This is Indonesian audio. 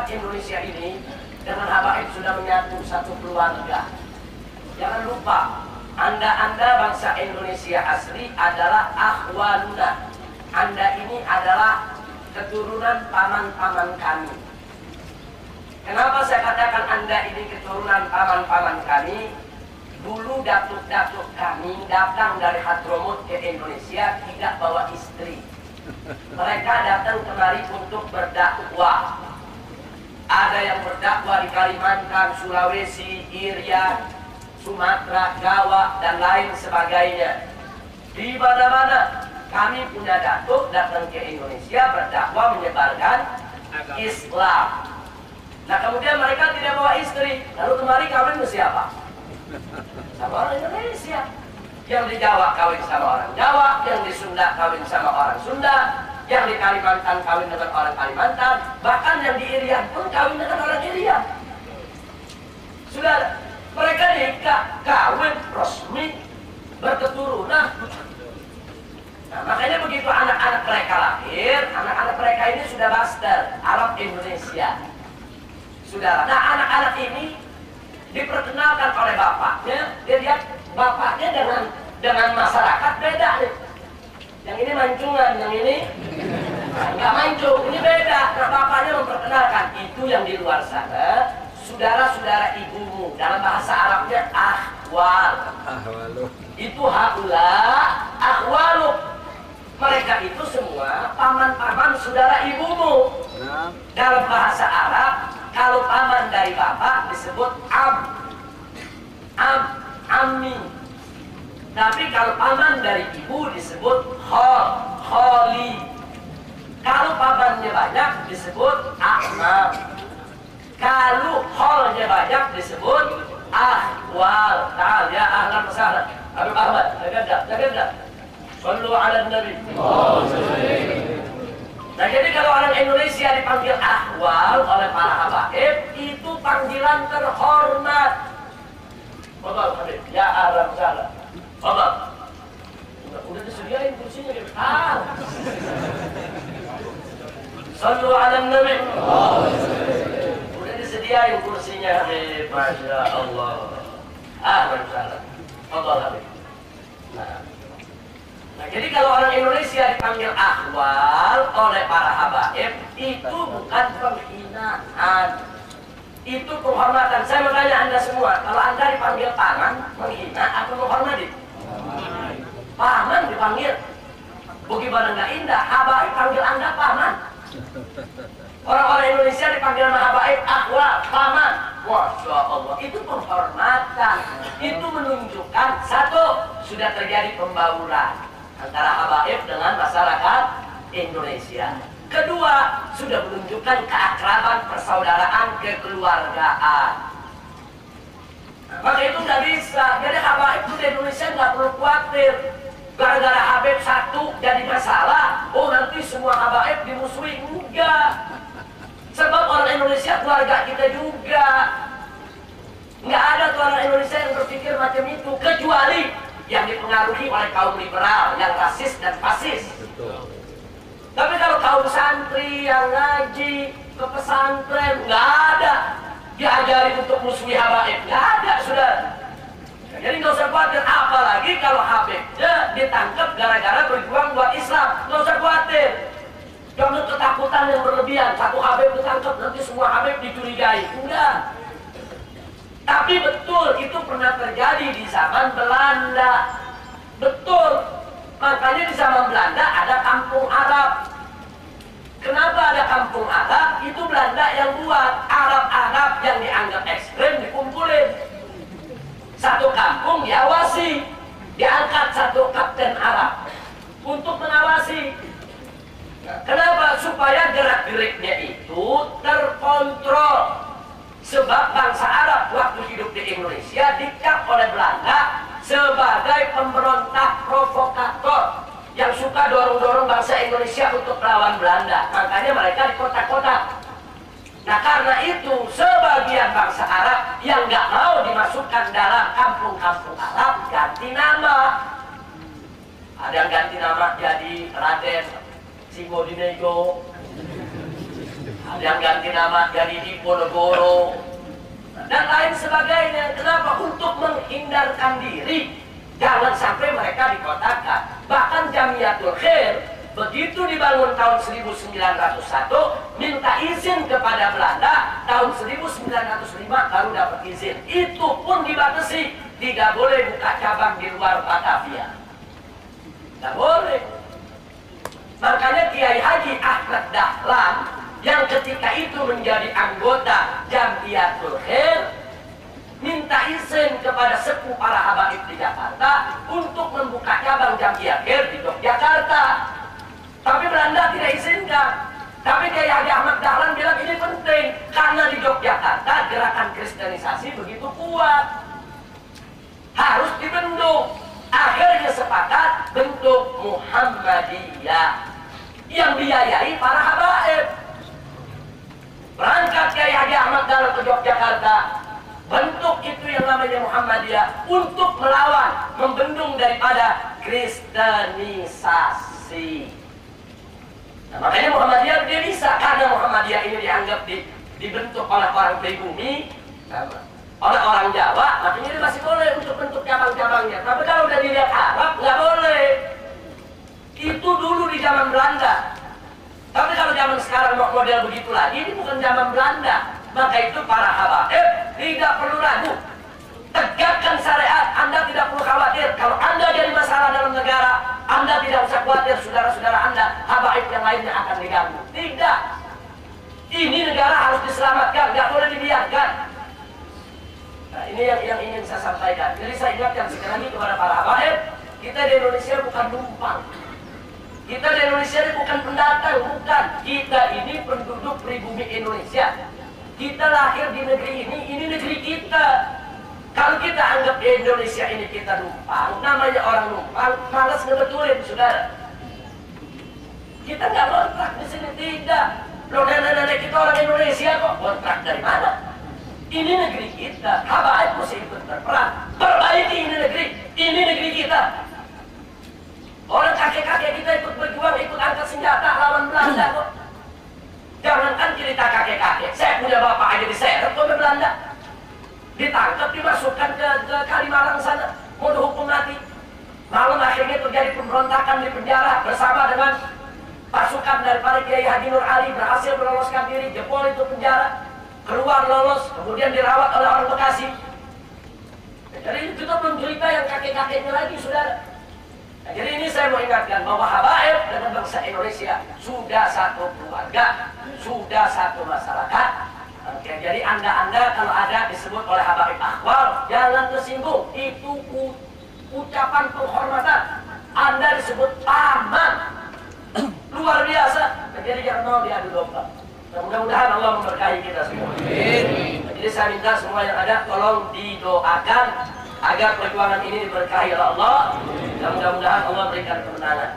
Indonesia ini dengan habaib sudah menyatu satu keluarga. Jangan lupa, Anda bangsa Indonesia asli adalah akhwaluna. Anda ini adalah keturunan paman-paman kami. Kenapa saya katakan Anda ini keturunan paman-paman kami? Dulu datuk-datuk kami datang dari Hadramut ke Indonesia tidak bawa istri. Mereka datang kemari untuk berdakwah. Ada yang berdakwah di Kalimantan, Sulawesi, Irian, Sumatera, Jawa, dan lain sebagainya. Di mana-mana kami punya datuk datang ke Indonesia berdakwah menyebarkan Islam. Nah kemudian mereka tidak bawa istri, lalu kemari kawin dengan siapa? Sama orang Indonesia. Yang di Jawa kawin sama orang Jawa, yang di Sunda kawin sama orang Sunda, yang di Kalimantan kawin dengan orang Kalimantan, bahkan yang di Irian pun kawin dengan orang Irian. Sudah, mereka nikah, kawin resmi, berketurunan. Nah, makanya begitu anak-anak mereka lahir, anak-anak mereka ini sudah master Arab Indonesia. Sudah. Nah, anak-anak ini diperkenalkan oleh bapaknya, dia lihat bapaknya dengan masyarakat beda nih. Yang ini mancungan, yang ini nggak mancung, ini beda. Nah, bapaknya memperkenalkan itu yang di luar sana, saudara-saudara ibumu, dalam bahasa Arabnya akhwal. Itu haula akhwalu. Mereka itu semua paman-paman saudara ibumu. Dalam bahasa Arab, kalau paman dari bapak disebut ammi. Tapi kalau paman dari ibu disebut kholi. Kalau pamannya banyak disebut amam. Kalau kholnya banyak disebut akhwal. Ta'al ya ahlan wa sahlan. Habib Ahmad, jaga. Sallu ala Nabi. Nah jadi kalau orang Indonesia dipanggil akhwal oleh para habaib, itu panggilan terhormat. Fadal Habib, ya ahlan wa sahlan. Fadal. Udah disediain kursinya gitu. Sallu ala Nabi. Udah disediain kursinya Habib, Masya Allah. Ahlan wa sahlan. Fadal Habib. Nah, jadi kalau orang Indonesia dipanggil akhwal oleh para habaib, itu bukan penghinaan, itu penghormatan. Saya mau tanya Anda semua, kalau Anda dipanggil paman, menghina atau menghormati? Paman dipanggil, bagaimana nggak indah? Habaib panggil Anda paman. Orang-orang Indonesia dipanggil habaib akhwal, paman. Masya Allah, itu penghormatan. Itu menunjukkan satu, sudah terjadi pembauran antara habaib dengan masyarakat Indonesia. Kedua, sudah menunjukkan keakraban, persaudaraan, kekeluargaan. Nah, maka itu nggak bisa. Jadi habaib itu di Indonesia nggak perlu khawatir. Gara-gara habib satu jadi masalah, oh nanti semua habaib dimusuhi. Enggak. Sebab orang Indonesia keluarga kita juga. Nggak ada tuh orang Indonesia yang berpikir macam itu, kecuali yang dipengaruhi oleh kaum liberal, yang rasis dan fasis. Betul. Tapi kalau kaum santri yang ngaji ke pesantren, nggak ada diajari untuk musuhi habaib, nggak ada, sudah. Jadi nggak usah khawatir, apalagi kalau habibnya ditangkap gara-gara berjuang buat Islam, nggak usah khawatir. Jangan ketakutan yang berlebihan, satu habib ditangkap nanti semua habib dicurigai, enggak. Tapi betul itu pernah terjadi di zaman Belanda. Betul. Makanya di zaman Belanda ada kampung Arab. Kenapa ada kampung Arab? Itu Belanda yang buat. Arab-Arab yang dianggap ekstrem dikumpulin. Satu kampung diawasi. Diangkat satu kapten Arab untuk mengawasi. Kenapa? Supaya gerak-geriknya itu terkontrol. Sebab bangsa Arab waktu hidup di Indonesia dicap oleh Belanda sebagai pemberontak provokator yang suka dorong-dorong bangsa Indonesia untuk melawan Belanda. Makanya mereka di kota-kota. Nah karena itu sebagian bangsa Arab yang nggak mau dimasukkan dalam kampung-kampung Arab ganti nama. Ada yang ganti nama jadi Raden Singodinegoro. yang ganti nama jadi Diponegoro dan lain sebagainya. Kenapa? Untuk menghindarkan diri jangan sampai mereka dikotakan. Bahkan Jamiatul Khair begitu dibangun tahun 1901 minta izin kepada Belanda, tahun 1905 baru dapat izin. Itu pun dibatasi, tidak boleh buka cabang di luar Batavia, tidak boleh. Makanya Kiai Haji Ahmad Dahlan yang ketika itu menjadi anggota Jamiatul Khair minta izin kepada sepuh para habaib di Jakarta untuk membuka cabang Jamiatul Khair di Yogyakarta. Tapi Belanda tidak izinkan. Tapi Kiai Haji Ahmad Dahlan bilang ini penting karena di Yogyakarta gerakan kristenisasi begitu kuat, harus dibendung. Akhirnya sepakat bentuk Muhammadiyah yang biayai para habaib. Berangkat Kiai Haji Ahmad Dahlan ke Yogyakarta, bentuk itu yang namanya Muhammadiyah untuk melawan, membendung daripada kristenisasi. Nah, makanya Muhammadiyah dia bisa, karena Muhammadiyah ini dianggap dibentuk oleh orang pribumi, oleh orang Jawa, makanya dia masih boleh untuk bentuk cabang-cabangnya. Tapi kalau udah dilihat Arab, nggak boleh. Itu dulu di zaman Belanda. Tapi kalau zaman sekarang model begitu lagi, ini bukan zaman Belanda. Maka itu para habaib tidak perlu ragu. Tegakkan syariat, Anda tidak perlu khawatir. Kalau Anda jadi masalah dalam negara, Anda tidak usah khawatir saudara-saudara Anda, habaib yang lainnya akan diganggu. Tidak. Ini negara harus diselamatkan, nggak boleh dibiarkan. Nah, ini yang ingin saya sampaikan. Jadi saya ingatkan sekali lagi kepada para habaib, kita di Indonesia bukan numpang. Kita di Indonesia ini bukan pendatang, bukan. Kita ini penduduk pribumi Indonesia. Kita lahir di negeri ini negeri kita. Kalau kita anggap Indonesia ini kita numpang, namanya orang numpang, malas ngebetulin, saudara. Kita nggak kontrak di sini, tidak. Loh, nenek-nenek kita orang Indonesia kok, kontrak dari mana? Ini negeri kita, habaib mesti ikut berperan. Perbaiki ini negeri kita. Orang kakek-kakek kita ikut berjuang, ikut angkat senjata lawan Belanda kok. Jangankan cerita kakek-kakek, saya punya bapak aja diseret oleh Belanda. Ditangkap, dimasukkan ke Kalimalang sana, mau dihukum mati. Malam akhirnya terjadi pemberontakan di penjara bersama dengan pasukan daripada Kiai Haji Nur Ali, berhasil meloloskan diri, jebol itu penjara, keluar lolos, kemudian dirawat oleh orang Bekasi. Jadi kita belum cerita yang kakek-kakeknya lagi, saudara. Nah, jadi ini saya mau ingatkan bahwa habaib dengan bangsa Indonesia sudah satu keluarga, sudah satu masyarakat. Oke, jadi anda kalau ada disebut oleh habaib akhwal, jangan tersinggung. Itu ucapan penghormatan. Anda disebut paman, luar biasa. Jadi jangan mau diadu domba. Nah, mudah-mudahan Allah memberkahi kita semua. Nah, jadi saya minta semua yang ada tolong didoakan agar perjuangan ini diberkahi oleh Allah. Dan mudah-mudahan Allah berikan kemenangan.